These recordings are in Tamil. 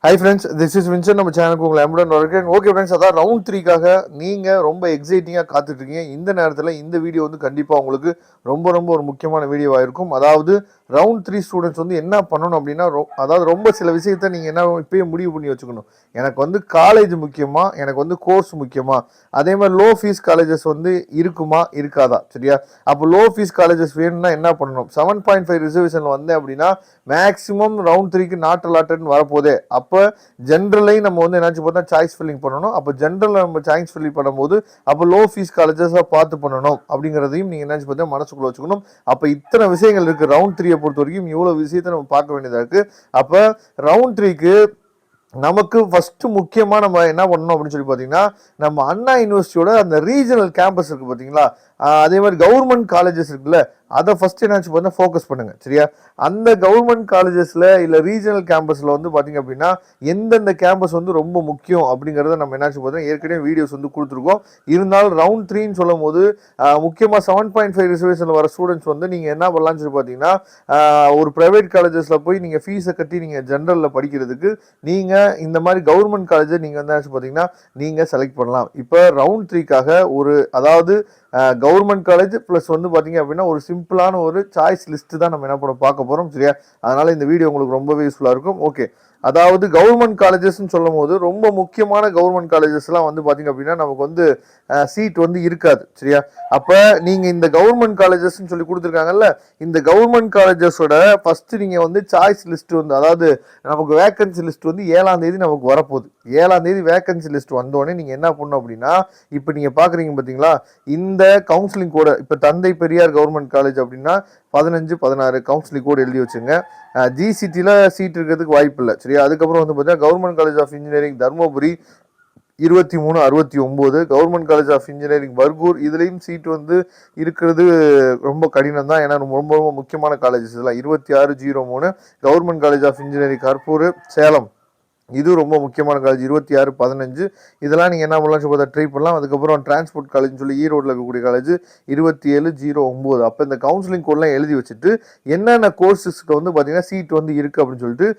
High friends, this is Vincent. நம்ம சேனலுக்கு உங்களை அன்புடன் வரவேற்கிறேன். ஓகே ஃப்ரெண்ட்ஸ், அதான் ரவுண்ட் 3க்காக நீங்கள் ரொம்ப எக்ஸைட்டிங்காக காத்துட்ருக்கீங்க. இந்த நேரத்தில் இந்த வீடியோ வந்து கண்டிப்பாக உங்களுக்கு ரொம்ப ஒரு முக்கியமான வீடியோவாக இருக்கும். அதாவது ரவுண்ட் 3 ஸ்டூடெண்ட்ஸ் வந்து என்ன பண்ணணும் அப்படின்னா, அதாவது ரொம்ப சில விஷயத்த நீங்கள் என்ன இப்போயே முடிவு பண்ணி வச்சுக்கணும். எனக்கு வந்து காலேஜ் முக்கியமா, எனக்கு வந்து கோர்ஸ் முக்கியமா, அதே மாதிரி லோ ஃபீஸ் காலேஜஸ் வந்து இருக்குமா இருக்காதா, சரியா? அப்போ லோ ஃபீஸ் காலேஜஸ் வேணும்னா என்ன பண்ணணும்? 7.5 ரிசர்வேஷன் வந்தேன் அப்படின்னா மேக்ஸிமம் ரவுண்ட் 3க்கு நாட் அலாட்டட்னு வரப்போதே. அப்போ ஜென்ரலையும் நம்ம வந்து என்னாச்சு பார்த்தா சாய்ஸ் ஃபில்லிங் பண்ணணும். அப்போ ஜென்ரலில் நம்ம சாய்ஸ் ஃபில்லிங் பண்ணும்போது அப்போ லோ ஃபீஸ் காலேஜஸாக பார்த்து பண்ணணும் அப்படிங்கிறதையும் நீங்கள் என்னாச்சு பார்த்தா மனசுக்குள்ள வச்சுக்கணும். அப்போ இத்தனை விஷயங்கள் இருக்குது. ரவுண்ட் 3 பொறுத்த வரைக்கும் இவ்வளோ விஷயத்தை நம்ம பார்க்க வேண்டியதாக இருக்குது. அப்போ ரவுண்ட் 3க்கு நமக்கு ஃபர்ஸ்ட் முக்கியமாக நம்ம என்ன பண்ணணும் அப்படின்னு சொல்லி பார்த்தீங்கன்னா, நம்ம அண்ணா யூனிவர்சிட்டியோட அந்த ரீஜனல் கேம்பஸ் இருக்குது பார்த்தீங்களா, அதே மாதிரி கவர்மெண்ட் காலேஜஸ் இருக்குல்ல, அதை ஃபர்ஸ்ட் என்னாச்சு பார்த்தா ஃபோக்கஸ் பண்ணுங்க, சரியா? அந்த கவர்மெண்ட் காலேஜஸில் இல்லை ரீஜனல் கேம்பஸில் வந்து பார்த்தீங்க அப்படின்னா எந்தெந்த கேம்பஸ் வந்து ரொம்ப முக்கியம் அப்படிங்கிறத நம்ம என்னாச்சு பார்த்தா ஏற்கனவே வீடியோஸ் வந்து கொடுத்துருக்கோம். இருந்தாலும் ரவுண்ட் 3ன்னு சொல்லும் போது முக்கியமாக 7.5 ரிசர்வேஷனில் வர ஸ்டூடெண்ட்ஸ் வந்து நீங்கள் என்ன பண்ணலாம்னு சொல்லி பார்த்தீங்கன்னா, ஒரு ப்ரைவேட் காலேஜஸில் போய் நீங்கள் ஃபீஸை கட்டி நீங்கள் ஜென்ரலில் படிக்கிறதுக்கு நீங்கள் இந்த மாதிரி கவர்மெண்ட் காலேஜை நீங்கள் வந்து பார்த்தீங்கன்னா நீங்கள் செலக்ட் பண்ணலாம். இப்போ ரவுண்ட் 3க்காக ஒரு அதாவது கவர்மெண்ட் காலேஜ் ப்ளஸ் வந்து பார்த்தீங்க அப்படின்னா ஒரு சிம்பிளான ஒரு சாய்ஸ் லிஸ்ட்டு தான் நம்ம என்ன பண்ண பார்க்க போகிறோம், சரியா? அதனால் இந்த வீடியோ உங்களுக்கு ரொம்பவே யூஸ்ஃபுல்லாக இருக்கும். ஓகே, அதாவது கவர்மெண்ட் காலேஜஸ்ன்னு சொல்லும் போது ரொம்ப முக்கியமான கவர்மெண்ட் காலேஜஸ்லாம் வந்து பார்த்தீங்க அப்படின்னா நமக்கு வந்து சீட் வந்து இருக்காது, சரியா? அப்போ நீங்கள் இந்த கவர்மெண்ட் காலேஜஸ்ன்னு சொல்லி கொடுத்துருக்காங்கல்ல, இந்த கவர்மெண்ட் காலேஜஸோட ஃபஸ்ட்டு நீங்கள் வந்து சாய்ஸ் லிஸ்ட் வந்து அதாவது நமக்கு வேக்கன்சி லிஸ்ட் வந்து 7ஆம் தேதி நமக்கு வரப்போகுது. 7ஆம் தேதி வேக்கன்சி லிஸ்ட் வந்தோடனே நீங்கள் என்ன பண்ணணும் அப்படின்னா, இப்போ நீங்கள் பார்க்குறீங்க பார்த்தீங்களா, இந்த கவுன்சிலிங் கோட இப்போ தந்தை பெரியார் கவர்மெண்ட் காலேஜ் அப்படின்னா 15, 16 கவுன்சிலிங் கோடு எழுதி வச்சுங்க. ஜிசிடியில் சீட் இருக்கிறதுக்கு வாய்ப்பு இல்லை, சரியா? அதுக்கப்புறம் வந்து பார்த்தீங்கன்னா government college of engineering Dharmapuri 2369, government college of engineering Bargur, இதுலேயும் சீட் வந்து இருக்கிறது ரொம்ப கடினம் தான். ஏன்னா ரொம்ப முக்கியமான காலேஜஸ் இதெல்லாம். 2603 government college of engineering Karuppur Salem, இது ரொம்ப முக்கியமான காலேஜ் 2615. இதெல்லாம் நீங்கள் என்ன பண்ணலாம் சொல்லி ட்ரை பண்ணலாம். அதுக்கப்புறம் டிரான்ஸ்போர்ட் காலேஜ்னு சொல்லி ஈரோட்டில் இருக்கக்கூடிய காலேஜ் 2709. அப்போ இந்த கவுன்சிலிங் கோட்லாம் எழுதி வச்சுட்டு என்னென்ன கோர்ஸஸ்க்கு வந்து பார்த்தீங்கன்னா சீட் வந்து இருக்குது அப்படின்னு சொல்லிட்டு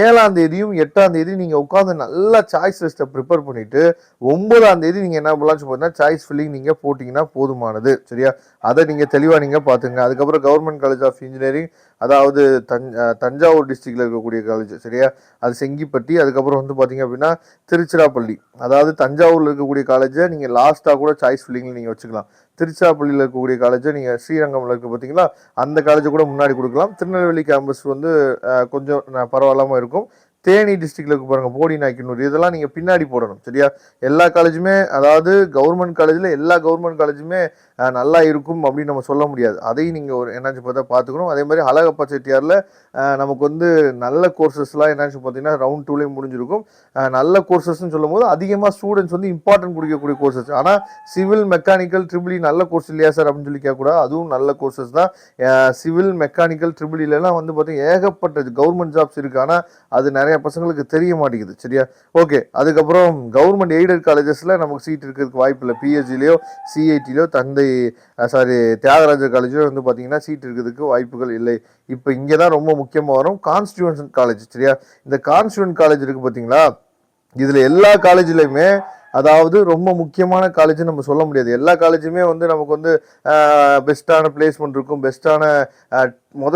7ஆம் தேதியும் 8ஆம் தேதியும் நீங்கள் உட்காந்து நல்லா சாய்ஸ் லிஸ்ட்டை ப்ரிப்பேர் பண்ணிவிட்டு 9ஆம் தேதி நீங்கள் என்ன பண்ணலாம் சொல்லி பார்த்தீங்கன்னா சாய்ஸ் ஃபில்லிங் நீங்கள் போட்டிங்கன்னா போதுமானது, சரியா? அதை நீங்கள் தெளிவாக நீங்கள் பார்த்துங்க. அதுக்கப்புறம் கவர்மெண்ட் காலேஜ் ஆஃப் இன்ஜினியரிங் அதாவது தஞ்சாவூர் டிஸ்ட்ரிக்டில் இருக்கக்கூடிய காலேஜ், சரியா? அது செங்கிப்பட்டி. அதுக்கப்புறம் வந்து பார்த்தீங்க அப்படின்னா திருச்சிராப்பள்ளி, அதாவது தஞ்சாவூரில் இருக்கக்கூடிய காலேஜை நீங்கள் லாஸ்ட்டாக கூட சாய்ஸ் ஃபில்லிங்கில் நீங்கள் வச்சுக்கலாம். திருச்சிராப்பள்ளியில் இருக்கக்கூடிய காலேஜை நீங்கள் ஸ்ரீரங்கமில் இருக்க பார்த்தீங்களா, அந்த காலேஜை கூட முன்னாடி கொடுக்கலாம். திருநெல்வேலி கேம்பஸ் வந்து கொஞ்சம் பரவாயில்லாமல் இருக்கும். தேனி டிஸ்ட்ரிக்ட்ல இருக்கு பாருங்க, போடி நாய்க்கனூர், இதெல்லாம் நீங்கள் பின்னாடி போடணும், சரியா? எல்லா காலேஜுமே அதாவது கவர்மெண்ட் காலேஜில் எல்லா கவர்மெண்ட் காலேஜுமே நல்லா இருக்கும் அப்படின்னு நம்ம சொல்ல முடியாது. அதையும் நீங்கள் ஒரு என்னாச்சு பார்த்தா பார்த்துக்கணும். அதே மாதிரி அழகப்பா செட்டியாரில் நமக்கு வந்து நல்ல கோர்சஸ்லாம் என்னாச்சு பார்த்தீங்கன்னா ரவுண்ட் 2லேயும் முடிஞ்சிருக்கும். நல்ல கோர்சஸ்ன்னு சொல்லும் போது அதிகமாக ஸ்டூடெண்ட்ஸ் வந்து இம்பார்ட்டன்ட் கொடுக்கக்கூடிய கோர்சஸ். ஆனால் சிவில் மெக்கானிக்கல் ட்ரிபிள் நல்ல கோர்ஸ் இல்லையா சார் அப்படின்னு சொல்லி கேட்கக்கூடாது. அதுவும் நல்ல கோர்சஸ் தான். சிவில் மெக்கானிக்கல் ட்ரிபிள் எல்லாம் வந்து பார்த்தீங்கன்னா ஏகப்பட்ட கவர்மெண்ட் ஜாப்ஸ் இருக்குது. ஆனால் அது நிறைய பசங்களுக்கு தெரிய மாட்டேங்குது, சரியா? ஓகே, அதுக்கப்புறம் கவர்மெண்ட் எய்டட் காலேஜஸில் நமக்கு சீட் இருக்கிறதுக்கு வாய்ப்பு இல்லை. பிஹெச்டிலையோ சிஐடிலையோ தியாகராஜர் காலேஜிலோ வந்து பார்த்தீங்கன்னா சீட் இருக்கிறதுக்கு வாய்ப்புகள் இல்லை. இப்போ இங்கே தான் ரொம்ப முக்கியமாக வரும் கான்ஸ்டியூஷன் காலேஜ், சரியா? இந்த கான்ஸ்டியூஷன் காலேஜ் இருக்குது பார்த்தீங்களா, இதில் எல்லா காலேஜ்லையுமே அதாவது ரொம்ப முக்கியமான காலேஜ்னு நம்ம சொல்ல முடியாது. எல்லா காலேஜுமே வந்து நமக்கு வந்து பெஸ்ட்டான பிளேஸ்மெண்ட் இருக்கும், பெஸ்ட்டான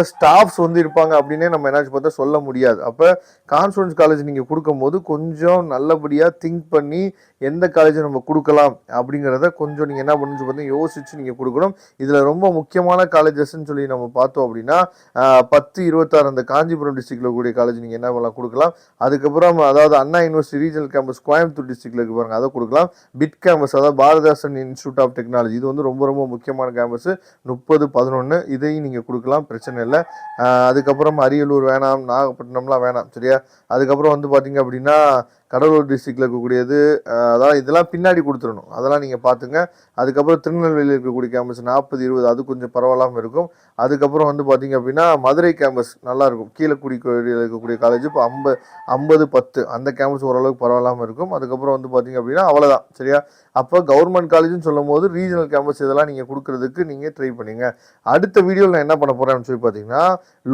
ஸ்டாஃப்ஸ் வந்து இருப்பாங்க அப்படின்னே நம்ம என்னாச்சு பார்த்தா சொல்ல முடியாது. அப்போ கான்ஃபரன்ஸ் காலேஜ் நீங்கள் கொடுக்கும்போது கொஞ்சம் நல்லபடியாக திங்க் பண்ணி எந்த காலேஜை நம்ம கொடுக்கலாம் அப்படிங்கிறத கொஞ்சம் நீங்கள் என்ன பண்ணு பார்த்தீங்கன்னா யோசிச்சு நீங்கள் கொடுக்கணும். இதில் ரொம்ப முக்கியமான காலேஜஸ்ன்னு சொல்லி நம்ம பார்த்தோம் அப்படின்னா 10, 26 அந்த காஞ்சிபுரம் டிஸ்ட்ரிக்டில் கூடிய காலேஜ் நீங்கள் என்ன பண்ணலாம் கொடுக்கலாம். அதுக்கப்புறம் அதாவது அண்ணா யூனிவர்சிட்டி ரீஜனல் கேம்பஸ் கோயம்புத்தூர் டிஸ்ட்ரிக்டில் இருக்கு பாருங்க, அதை கொடுக்கலாம். பிட் கேம்பஸ் அதாவது பாரதாசன் இன்ஸ்டியூட் ஆஃப் டெக்னாலஜி, இது வந்து ரொம்ப முக்கியமான கேம்பஸ் 3011, இதையும் நீங்கள் கொடுக்கலாம், பிரச்சனை இல்லை. அதுக்கப்புறம் அரியலூர் வேணாம், நாகப்பட்டினம்லாம் வேணாம், சரியா? அதுக்கப்புறம் வந்து பார்த்தீங்க அப்படின்னா கடலூர் டிஸ்ட்ரிக்டில் இருக்கக்கூடியது, அதான் இதெல்லாம் பின்னாடி கொடுத்துடணும், அதெல்லாம் நீங்கள் பார்த்துங்க. அதுக்கப்புறம் திருநெல்வேலியில் இருக்கக்கூடிய கேம்பஸ் 40-20 அது கொஞ்சம் பரவாயில்லாமல் இருக்கும். அதுக்கப்புறம் வந்து பார்த்தீங்க அப்படின்னா மதுரை கேம்பஸ் நல்லாயிருக்கும். கீழக்குடியில் இருக்கக்கூடிய காலேஜ் இப்போ 50-10 அந்த கேம்பஸ் ஓரளவுக்கு பரவாயில்லாமல் இருக்கும். அதுக்கப்புறம் வந்து பார்த்தீங்க அப்படின்னா அவ்வளோதான் சரியா. அப்போ கவர்மெண்ட் காலேஜ்னு சொல்லும் போது ரீஜனல் கேம்பஸ் இதெல்லாம் நீங்கள் கொடுக்கறதுக்கு நீங்கள் ட்ரை பண்ணுங்க. அடுத்த வீடியோவில் நான் என்ன பண்ண போகிறேன்னு சொல்லி பார்த்தீங்கன்னா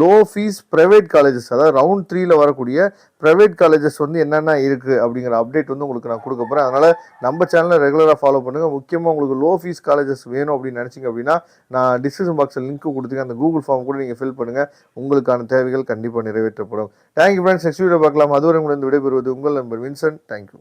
லோ ஃபீஸ் ப்ரைவேட் காலேஜஸ், அதாவது ரவுண்ட் 3ல வரக்கூடிய ப்ரைவேட் காலேஜஸ் வந்து என்னென்ன இருக்குது அப்படிங்கிற அப்டேட் வந்து உங்களுக்கு நான் கொடுக்க போகிறேன். அதனால் நம்ம சேனலை ரெகுலராக ஃபாலோ பண்ணுங்கள். முக்கியமாக உங்களுக்கு லோ ஃபீஸ் காலேஜஸ் வேணும் அப்படின்னு நினச்சிங்க அப்படின்னா நான் டிஸ்கிரிப்ஷன் பாக்ஸில் லிங்க் கொடுத்துருக்கேன். அந்த கூகுள் ஃபார்ம் கூட நீங்கள் ஃபில் பண்ணுங்கள். உங்களுக்கான தேவைகள் கண்டிப்பாக நிறைவேற்றப்படும். Thank you friends. நெக்ஸ்ட் வீடியோ பார்க்கலாம். அதுவரை உங்களிடம் விடைபெறுவது உங்கள் நண்பர் வின்சென்ட். தேங்க்யூ.